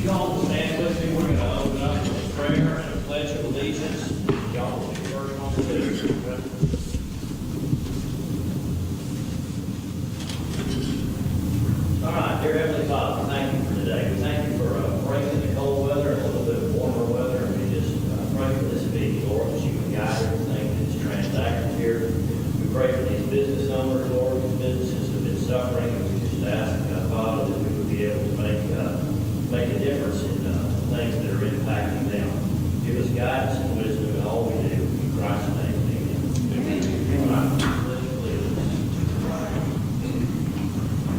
Y'all will stand with me. We're going to open up with a prayer and a pledge of allegiance. Y'all will be first on the list. All right, dear Heavenly Father, thank you for today. We thank you for breaking the cold weather and a little bit of warmer weather. And we just pray for this meeting, Lord, that you can guide everything that's transacted here. We pray for these business owners, Lord, these businesses have been suffering. And we just ask, Father, that we would be able to make a difference in things that are impacting them. Give us guidance and wisdom in all we do. In Christ's name, amen.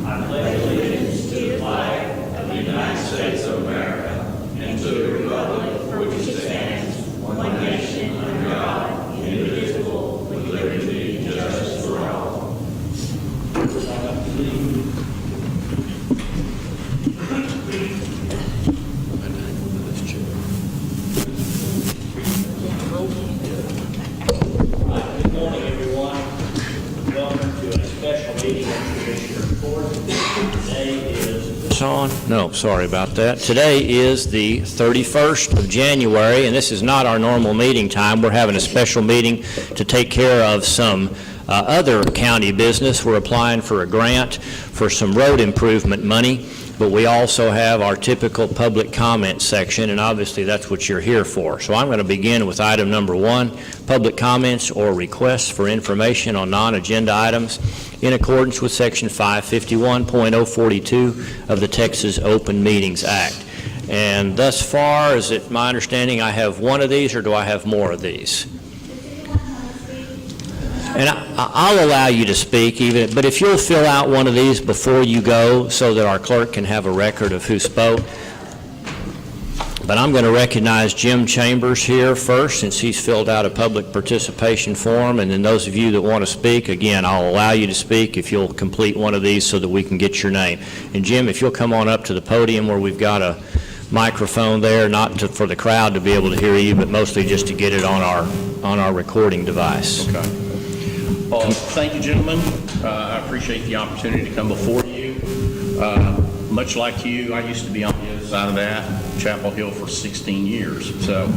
I pledge allegiance to the flag of the United States of America and to the republic for which it stands, one nation under God, indivisible, with liberty and justice for all. Good morning, everyone. Welcome to a special meeting of Commissioner Court. Today is No, sorry about that. Today is the 31st of January, and this is not our normal meeting time. We're having a special meeting to take care of some other county business. We're applying for a grant for some road improvement money, but we also have our typical public comment section, and obviously that's what you're here for. So I'm going to begin with item number 1, public comments or requests for information on non-agenda items in accordance with section 551.042 of the Texas Open Meetings Act. And thus far, is it my understanding I have one of these, or do I have more of these? And I'll allow you to speak, but if you'll fill out one of these before you go so that our clerk can have a record of who spoke. But I'm going to recognize Jim Chambers here first, since he's filled out a public participation form, and then those of you that want to speak, again, I'll allow you to speak if you'll complete one of these so that we can get your name. And Jim, if you'll come on up to the podium where we've got a microphone there, for the crowd to be able to hear you, but mostly just to get it on our recording device. Okay. Thank you, gentlemen. I appreciate the opportunity to come before you. Much like you, I used to be on the other side of that, Chapel Hill, for 16 years. So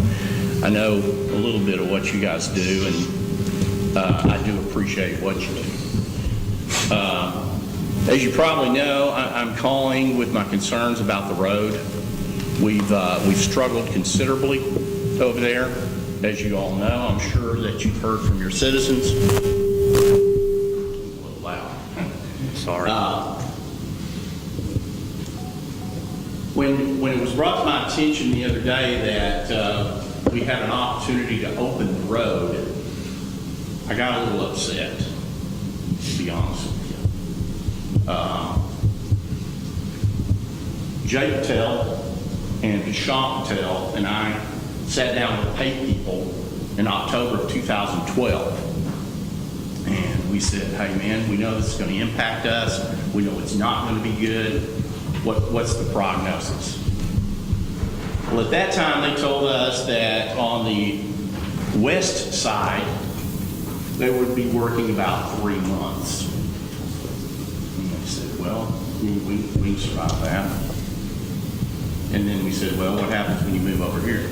I know a little bit of what you guys do, and I do appreciate what you do. As you probably know, I'm calling with my concerns about the road. We've struggled considerably over there, as you all know. I'm sure that you've heard from your citizens. A little loud. Sorry. When it was brought to my attention the other day that we had an opportunity to open the road, I got a little upset, to be honest with you. Jay Patel and Vishal Patel and I sat down with pay people in October of 2012. And we said, hey man, we know this is going to impact us. We know it's not going to be good. What's the prognosis? Well, at that time, they told us that on the west side, they would be working about 3 months. And they said, well, we can survive that. And then we said, well, what happens when you move over here?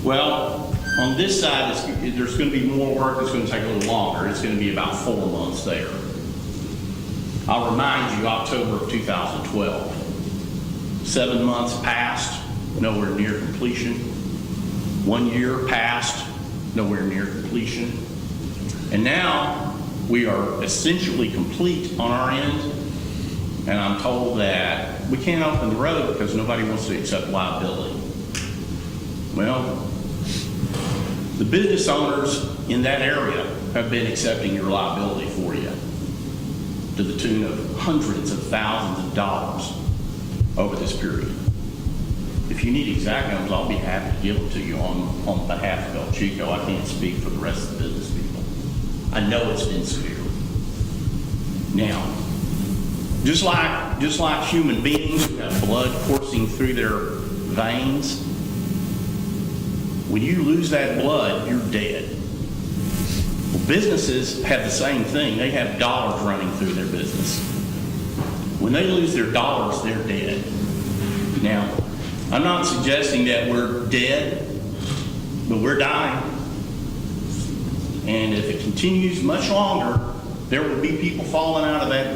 Well, on this side, there's going to be more work. It's going to take a little longer. It's going to be about 4 months there. I'll remind you, October of 2012. 7 months passed, nowhere near completion. 1 year passed, nowhere near completion. And now we are essentially complete on our end. And I'm told that we can't open the road because nobody wants to accept liability. Well, the business owners in that area have been accepting your liability for you to the tune of hundreds of thousands of dollars over this period. If you need exact numbers, I'll be happy to give them to you on behalf of El Chico. I can't speak for the rest of the business people. I know it's been severe. Now, just like human beings who have blood coursing through their veins, when you lose that blood, you're dead. Well, businesses have the same thing. They have dollars running through their business. When they lose their dollars, they're dead. Now, I'm not suggesting that we're dead, but we're dying. And if it continues much longer, there will be people falling out of that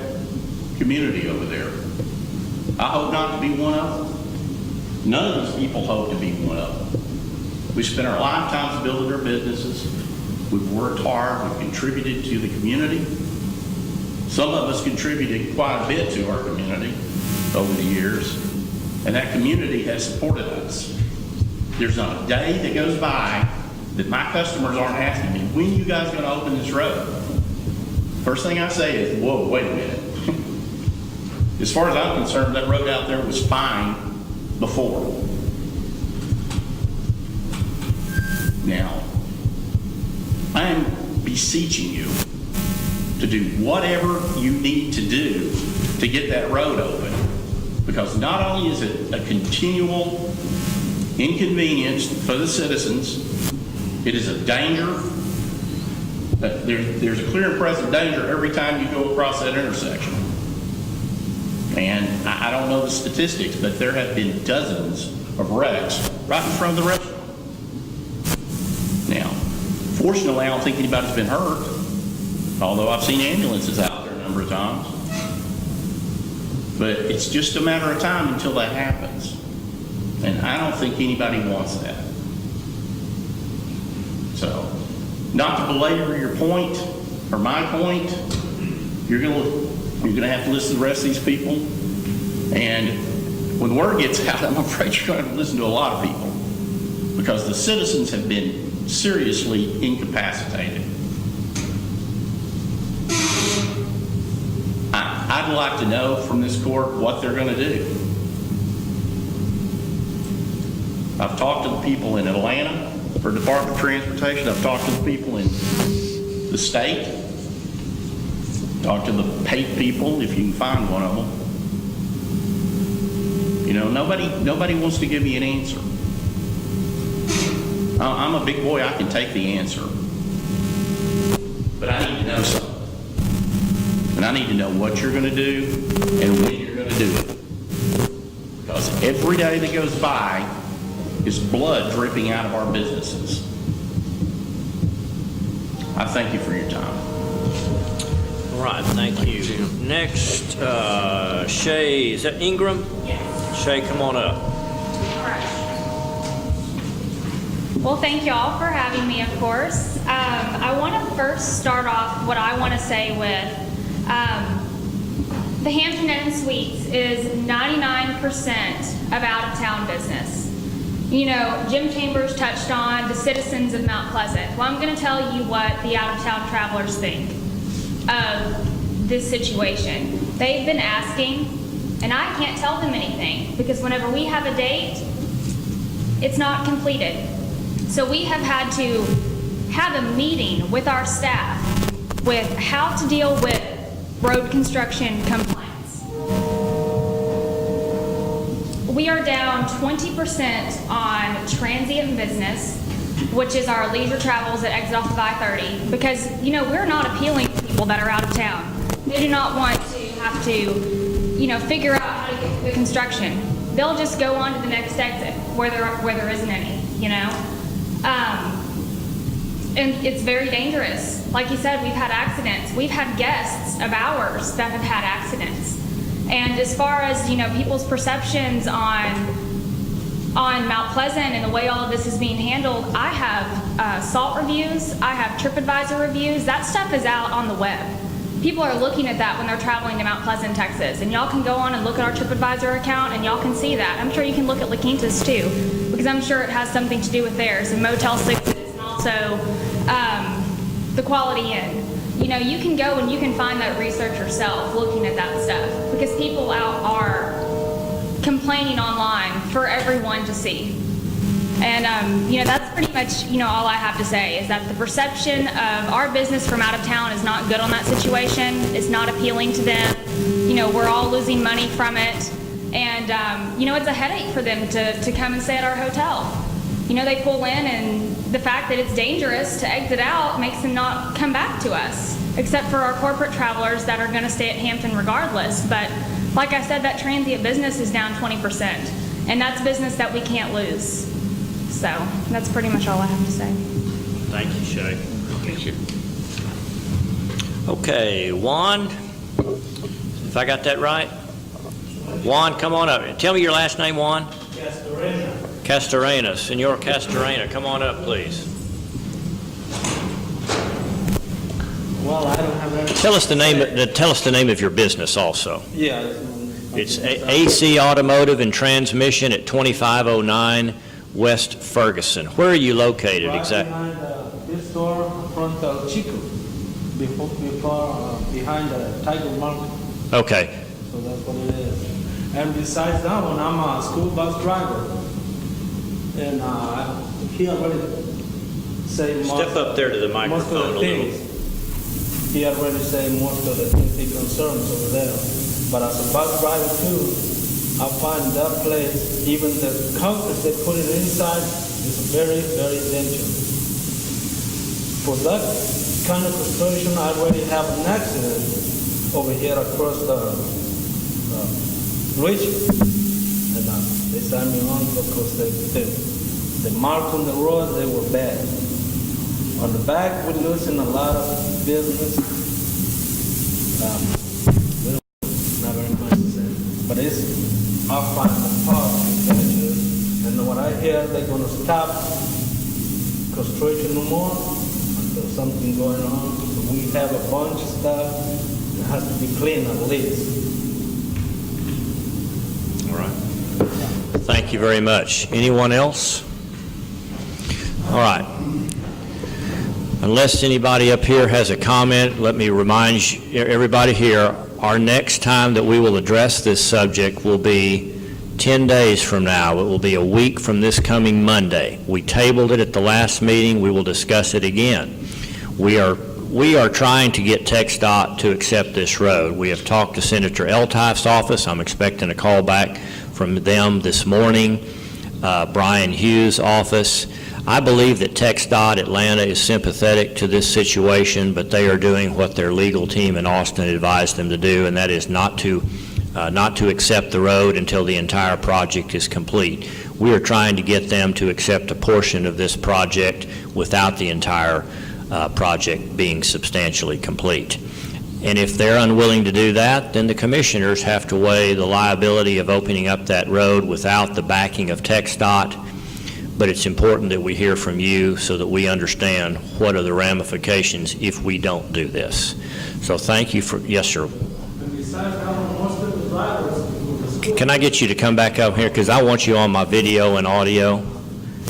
community over there. I hope not to be one of them. None of these people hope to be one of them. We spent our lifetimes building our businesses. We've worked hard. We've contributed to the community. Some of us contributed quite a bit to our community over the years, and that community has supported us. There's not a day that goes by that my customers aren't asking me, when are you guys going to open this road? First thing I say is, whoa, wait a minute. As far as I'm concerned, that road out there was fine before. Now, I am beseeching you to do whatever you need to do to get that road open. Because not only is it a continual inconvenience for the citizens, it is a danger. There's a clear and present danger every time you go across that intersection. And I don't know the statistics, but there have been dozens of wrecks right in front of the restaurant. Now, fortunately, I don't think anybody's been hurt, although I've seen ambulances out there a number of times. But it's just a matter of time until that happens. And I don't think anybody wants that. So, not to belabor your point, or my point, you're gonna have to listen to the rest of these people. And when word gets out, I'm afraid you're gonna have to listen to a lot of people. Because the citizens have been seriously incapacitated. I'd like to know from this court what they're going to do. I've talked to the people in Atlanta for Department of Transportation. I've talked to the people in the state. Talked to the PATE people, if you can find one of them. You know, nobody wants to give me an answer. I'm a big boy, I can take the answer. But I need to know something. And I need to know what you're going to do and when you're going to do it. Because every day that goes by is blood dripping out of our businesses. I thank you for your time. All right, thank you. Next, Shay, is that Ingram? Yes. Shay, come on up. All right. Well, thank you all for having me, of course. I want to first start off what I want to say with the Hampton Inn and Suites is 99% of out-of-town business. You know, Jim Chambers touched on the citizens of Mount Pleasant. Well, I'm going to tell you what the out-of-town travelers think of this situation. They've been asking, and I can't tell them anything because whenever we have a date, it's not completed. So we have had to have a meeting with our staff with how to deal with road construction compliance. We are down 20% on transient business, which is our leisure travels that exit off of I-30, because, you know, we're not appealing to people that are out of town. They do not want to have to, you know, figure out how to get to the construction. They'll just go on to the next exit where there isn't any, you know? And it's very dangerous. Like you said, we've had accidents. We've had guests of ours that have had accidents. And as far as, you know, people's perceptions on Mount Pleasant and the way all of this is being handled, I have SALT reviews, I have TripAdvisor reviews. That stuff is out on the web. People are looking at that when they're traveling to Mount Pleasant, Texas. And y'all can go on and look at our TripAdvisor account and y'all can see that. I'm sure you can look at La Quinta's too, because I'm sure it has something to do with theirs, and Motel 6s, and also the Quality Inn. You know, you can go and you can find that research yourself looking at that stuff, because people out are complaining online for everyone to see. And, you know, that's pretty much, you know, all I have to say is that the perception of our business from out of town is not good on that situation. It's not appealing to them. You know, we're all losing money from it. And, you know, it's a headache for them to come and stay at our hotel. You know, they pull in, and the fact that it's dangerous to exit out makes them not come back to us, except for our corporate travelers that are going to stay at Hampton regardless. But like I said, that transient business is down 20%. And that's business that we can't lose. So that's pretty much all I have to say. Thank you, Shay. Thank you. Okay, Juan, if I got that right? Juan, come on up. Tell me your last name, Juan. Castorena. Senor Castorena, come on up, please. Well, I don't have any. Tell us the name of your business also. Yeah. It's AC Automotive and Transmission at 2509 West Ferguson. Where are you located Right exactly? behind this store, front of Chico, behind the Tiger Market. Okay. So that's what it is. And besides that one, I'm a school bus driver. And he already said Step up there to the most of microphone the a little. things. He already said most of the things he concerns over there. But as a bus driver too, I find that place, even the concrete they put it inside, is very, very dangerous. For that kind of construction, I already have an accident over here across the bridge. And they signed me on because the mark on the road, they were bad. On the back, we're losing a lot of business. Not very much to say. But it's off by the park, and what I hear, they're going to stop construction no more until something going on. So we have a bunch of stuff that has to be cleaned at least. All right. Thank you very much. Anyone else? All right. Unless anybody up here has a comment, let me remind everybody here, our next time that we will address this subject will be 10 days from now. It will be a week from this coming Monday. We tabled it at the last meeting. We will discuss it again. We are trying to get TxDOT to accept this road. We have talked to Senator Eltief's office. I'm expecting a call back from them this morning. Brian Hughes' office. I believe that TxDOT Atlanta is sympathetic to this situation, but they are doing what their legal team in Austin advised them to do, and that is not to accept the road until the entire project is complete. We are trying to get them to accept a portion of this project without the entire project being substantially complete. And if they're unwilling to do that, then the commissioners have to weigh the liability of opening up that road without the backing of TxDOT. But it's important that we hear from you so that we understand what are the ramifications if we don't do this. So thank you for, yes, sir. And besides that, most of the drivers, Can I get you to come back up here because I want you on my video and audio?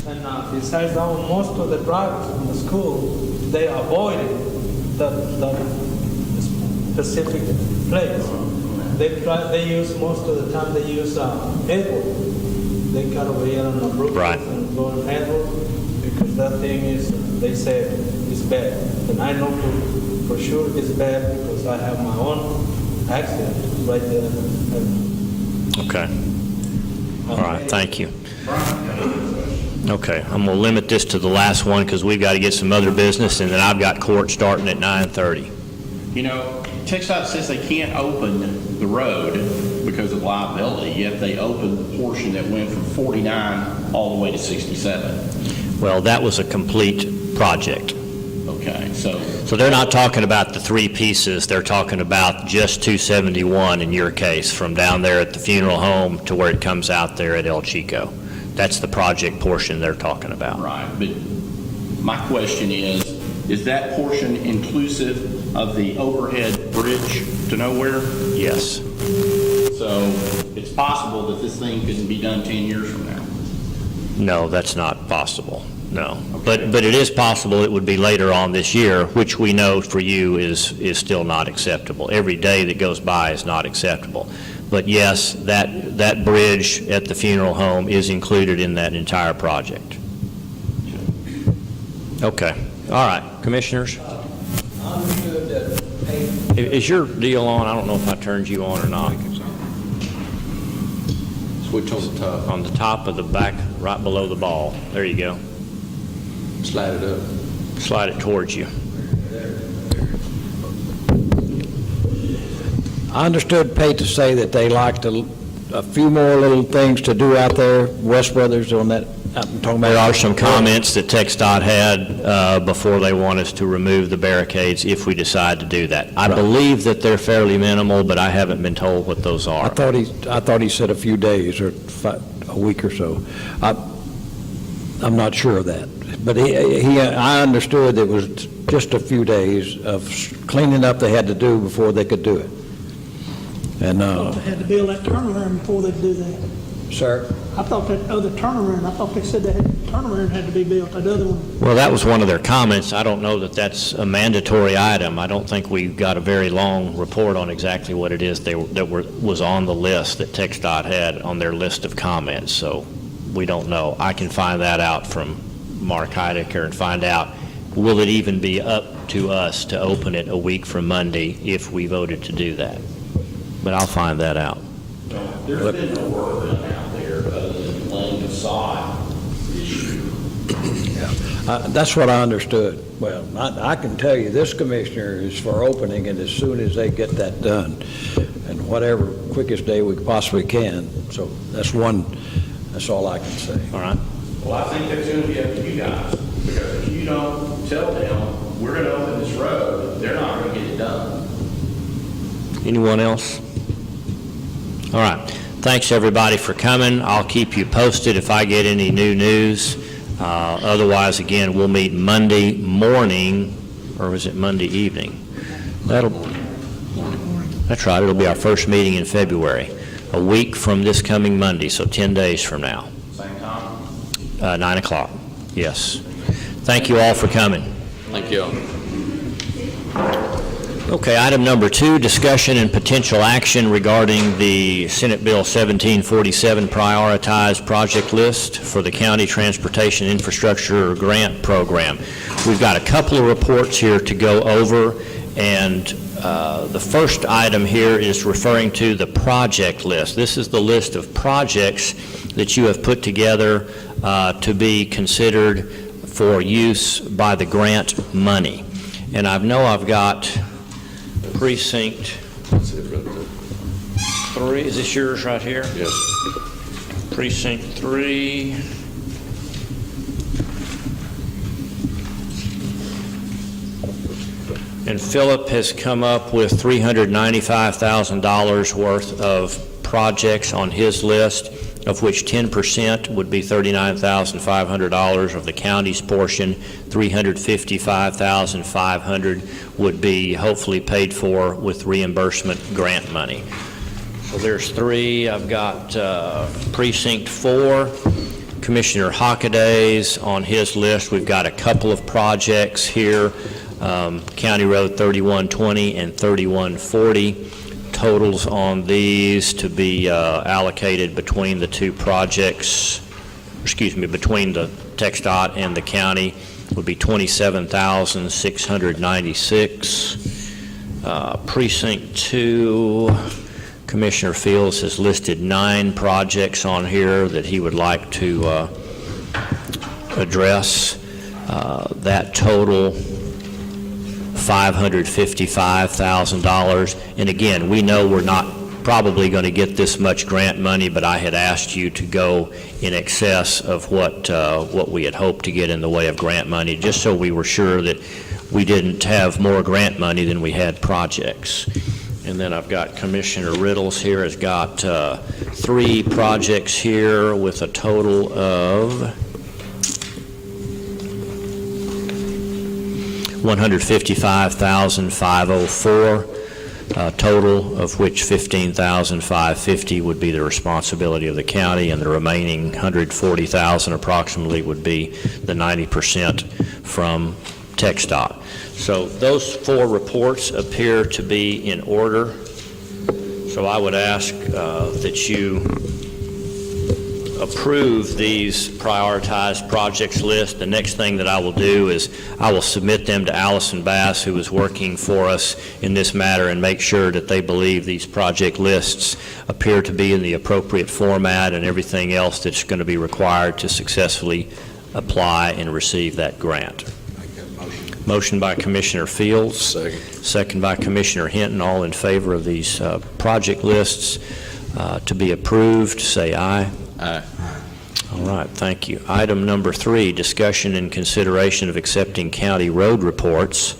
and besides that, most of the drivers in the school, they avoided the specific place. They use most of the time. They use Edward. They cut over here on the Brook Right. and go on Edward because that thing is. They say it's bad, and I know for sure it's bad because I have my own accident right there. Okay. All right, thank you. Okay, I'm going to limit this to the last one because we've got to get some other business, and then I've got court starting at 9:30. You know, TxDOT says they can't open the road because of liability, yet they opened the portion that went from 49 all the way to 67. Well, that was a complete project. Okay, so So they're not talking about the three pieces, they're talking about just 271 in your case, from down there at the funeral home to where it comes out there at El Chico. That's the project portion they're talking about. right, but my question is that portion inclusive of the overhead bridge to nowhere? Yes. So it's possible that this thing couldn't be done 10 years from now. No, that's not possible, no. But it is possible it would be later on this year, which we know for you is still not acceptable. Every day that goes by is not acceptable. But yes, that bridge at the funeral home is included in that entire project. Okay, all right, commissioners? Is your deal on? I don't know if I turned you on or not. Switch on the top, On the top of the back, right below the ball. There you go. slide it up. Slide it towards you. I understood Pate to say that they like to a few more little things to do out there, West Brothers on that, I'm talking about. There are some comments that TxDOT had before they want us to remove the barricades if we decide to do that. I believe that they're fairly minimal, but I haven't been told what those I are. thought he said a few days or a week or so. I'm not sure of that. But I understood it was just a few days of cleaning up they had to do before they could do it. And, They had to build that turnaround before they'd do that. sir? I thought that other turnaround, I thought they said that turnaround had to be built, that other one. Well, that was one of their comments. I don't know that that's a mandatory item. I don't think we got a very long report on exactly what it is was on the list that TxDOT had on their list of comments, so we don't know. I can find that out from Mark Heidecker and find out, will it even be up to us to open it a week from Monday if we voted to do that? But I'll find that out. There's been no work done out there other than laying the sod this year. That's what I understood. Well, I can tell you, this commissioner is for opening it as soon as they get that done, and whatever quickest day we possibly can. So that's all I can say. All right? Well, I think that's going to be up to you guys, because if you don't tell them, we're going to open this road, they're not going to get it done. Anyone else? All right. Thanks, everybody, for coming. I'll keep you posted if I get any new news. Otherwise, again, we'll meet Monday morning, or was it Monday evening? That's right. It'll be our first meeting in February, a week from this coming Monday, so 10 days from now. Same time? 9 o'clock, yes. Thank you all for coming. Thank you all. Okay, item number 2, discussion and potential action regarding the Senate Bill 1747 prioritized project list for the County Transportation Infrastructure Grant Program. We've got a couple of reports here to go over, and the first item here is referring to the project list. This is the list of projects that you have put together to be considered for use by the grant money. And I know I've got precinct 3, is this yours right here? Yes. Precinct 3. And Philip has come up with $395,000 worth of projects on his list, of which 10% would be $39,500 of the county's portion. $355,500 would be hopefully paid for with reimbursement grant money. So there's 3. I've got Precinct 4, Commissioner Hockaday's on his list. We've got a couple of projects here, County Road 3120 and 3140. Totals on these to be allocated between the two projects, between the TxDOT and the county would be $27,696. Precinct 2, Commissioner Fields has listed 9 projects on here that he would like to address. That total $555,000. And again, we know we're not probably going to get this much grant money, but I had asked you to go in excess of what we had hoped to get in the way of grant money, just so we were sure that we didn't have more grant money than we had projects. And then I've got Commissioner Riddles here has got 3 projects here with a total of $155,504, total of which $15,550 would be the responsibility of the county, and the remaining $140,000 approximately would be the 90% from TxDOT. So those 4 reports appear to be in order. So I would ask that you approve these prioritized projects list. The next thing that I will do is I will submit them to Allison Bass, who is working for us in this matter, and make sure that they believe these project lists appear to be in the appropriate format and everything else that's going to be required to successfully apply and receive that grant. Motion by Commissioner Fields. Second by Commissioner Hinton. All in favor of these project lists. to be approved, say aye. Aye. All right, thank you. Item number 3, discussion and consideration of accepting county road reports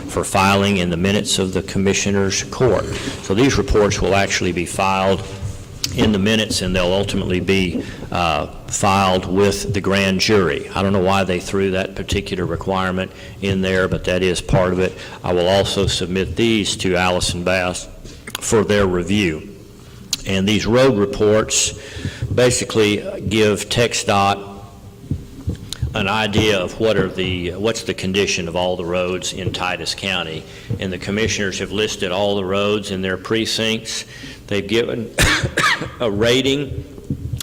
for filing in the minutes of the Commissioners' Court. So these reports will actually be filed in the minutes, and they'll ultimately be filed with the grand jury. I don't know why they threw that particular requirement in there, but that is part of it. I will also submit these to Allison Bass for their review. And these road reports basically give TxDOT an idea of what's the condition of all the roads in Titus County. And the commissioners have listed all the roads in their precincts. They've given a rating,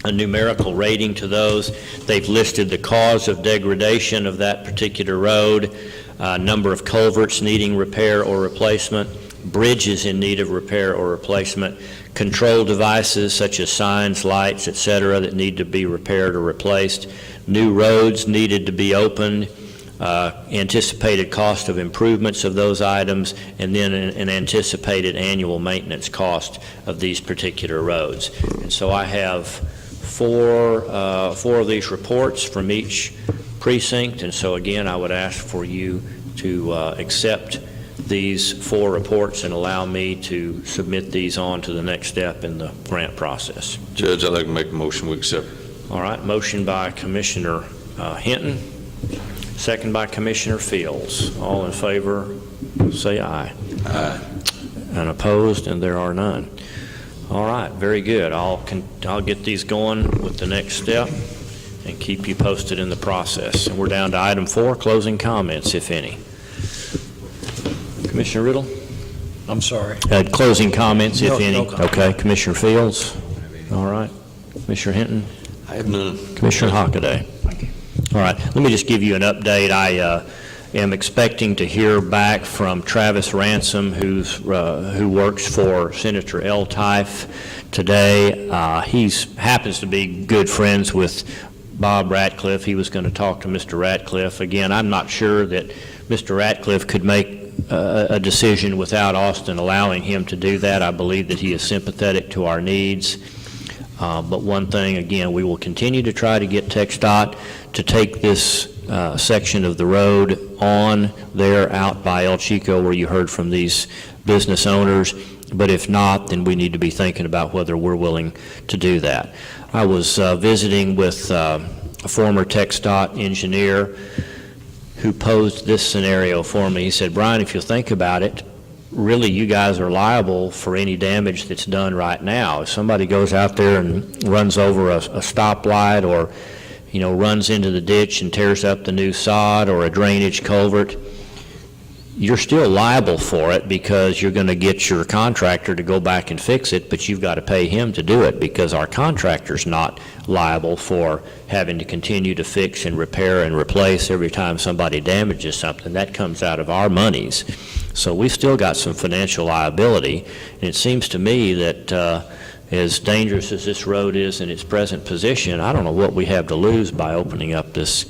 a numerical rating to those. They've listed the cause of degradation of that particular road, number of culverts needing repair or replacement, bridges in need of repair or replacement, control devices such as signs, lights, etc., that need to be repaired or replaced, new roads needed to be opened, anticipated cost of improvements of those items, and then an anticipated annual maintenance cost of these particular roads. And so I have four of these reports from each precinct, and so again I would ask for you to accept these 4 reports and allow me to submit these on to the next step in the grant process. Judge, I'd like to make a motion we accept. All right, motion by Commissioner Hinton, second by Commissioner Fields. All in favor, say aye. Aye. And opposed, and there are none. All right, very good. I'll get these going with the next step and keep you posted in the process. And we're down to item 4, closing comments, if any. Commissioner Riddle? I'm sorry. Closing comments, if No, any. no comment. Okay, Commissioner Fields? All right. Commissioner Hinton? I have none. Commissioner Hockaday? Thank you. All right, let me just give you an update. I am expecting to hear back from Travis Ransom, who works for Senator Eltife today. He happens to be good friends with Bob Ratcliffe. He was going to talk to Mr. Ratcliffe. Again, I'm not sure that Mr. Ratcliffe could make a decision without Austin allowing him to do that. I believe that he is sympathetic to our needs. But one thing, again, we will continue to try to get TxDOT to take this section of the road on there out by El Chico where you heard from these business owners. But if not, then we need to be thinking about whether we're willing to do that. I was visiting with a former TxDOT engineer who posed this scenario for me. He said, Brian, if you think about it, really you guys are liable for any damage that's done right now. If somebody goes out there and runs over a stoplight or, runs into the ditch and tears up the new sod or a drainage culvert, you're still liable for it because you're going to get your contractor to go back and fix it, but you've got to pay him to do it because our contractor's not liable for having to continue to fix and repair and replace every time somebody damages something. That comes out of our monies. So we've still got some financial liability, and it seems to me that as dangerous as this road is in its present position, I don't know what we have to lose by opening up this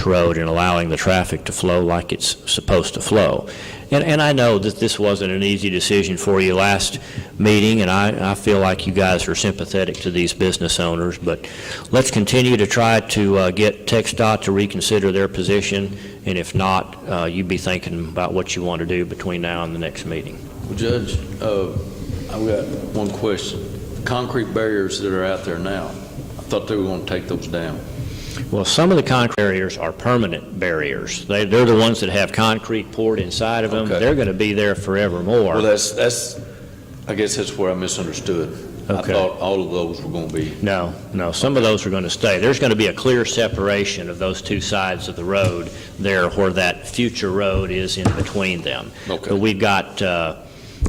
road and allowing the traffic to flow like it's supposed to flow. And I know that this wasn't an easy decision for you last meeting, and I feel like you guys are sympathetic to these business owners, but let's continue to try to get TxDOT to reconsider their position, and if not, you be thinking about what you want to do between now and the next meeting. Well, Judge, I've got one question. Concrete barriers that are out there now, I thought they were going to take those down. Well, some of the concrete barriers are permanent barriers. They're the ones that have concrete poured inside of them. Okay. They're going to be there forevermore. Well, that's. I guess that's where I misunderstood. Okay. I thought all of those were going to be. No, some of those are going to stay. There's going to be a clear separation of those two sides of the road there where that future road is in between them. Okay. But we've got,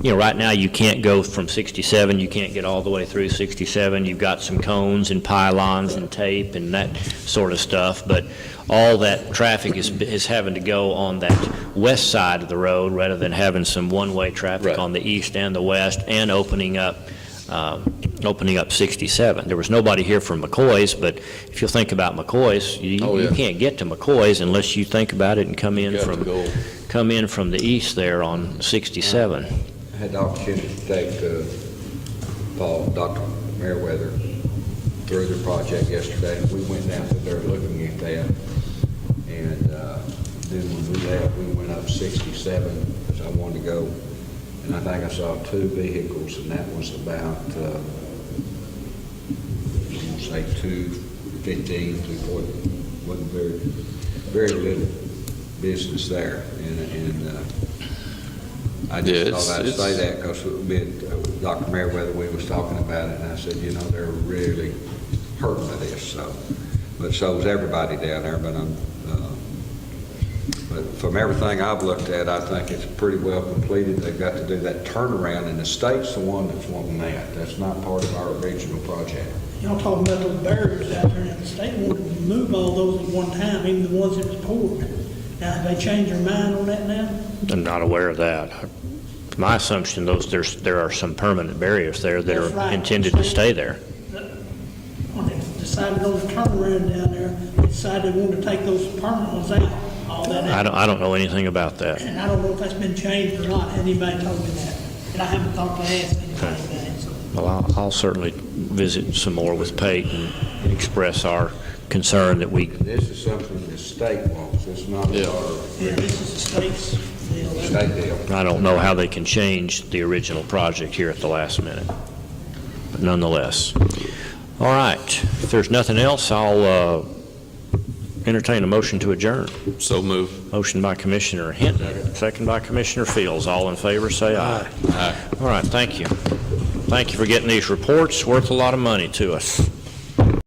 right now you can't go from 67, you can't get all the way through 67. You've got some cones and pylons and tape and that sort of stuff, but all that traffic is having to go on that west side of the road rather than having some one-way traffic Right. on the east and the west and opening up 67. There was nobody here from McCoy's, but if you think about McCoy's, you can't get to McCoy's unless you think about it and come in from the east there on 67. I had the opportunity to take Dr. Meriwether through the project yesterday, and we went down through there looking at that. And then when we left, we went up 67, because I wanted to go, and I think I saw 2 vehicles, and that was about, I'm gonna say 215, 240, wasn't very little business there, and I just thought I'd say that because Dr. Meriwether, we was talking about it, and I said, they're really hurting by this, but so is everybody down there, but from everything I've looked at, I think it's pretty well completed. They've got to do that turnaround, and the state's the one that's wanting that. That's not part of our original project. Y'all talking about those barriers out there, and the state wanted to remove all those at one time, even the ones that was poured. Now, have they changed their mind on that now? I'm not aware of that. My assumption, there are some permanent barriers there that That's are right. intended to stay there. When they decided on the turnaround down there, they decided they wanted to take those permanent ones out, all that out. I don't know anything about that. And I don't know if that's been changed or not. Anybody told me that. And I haven't thought to ask anybody that. So. Well, I'll certainly visit some more with Pate and express our concern that we, This is something the state wants. It's not our Yeah, this is the state's deal. state deal. I don't know how they can change the original project here at the last minute, but nonetheless. All right, if there's nothing else, I'll entertain a motion to adjourn. So move. Motion by Commissioner Hinton, second by Commissioner Fields. All in favor, say aye. Aye. All right, thank you. Thank you for getting these reports, worth a lot of money to us.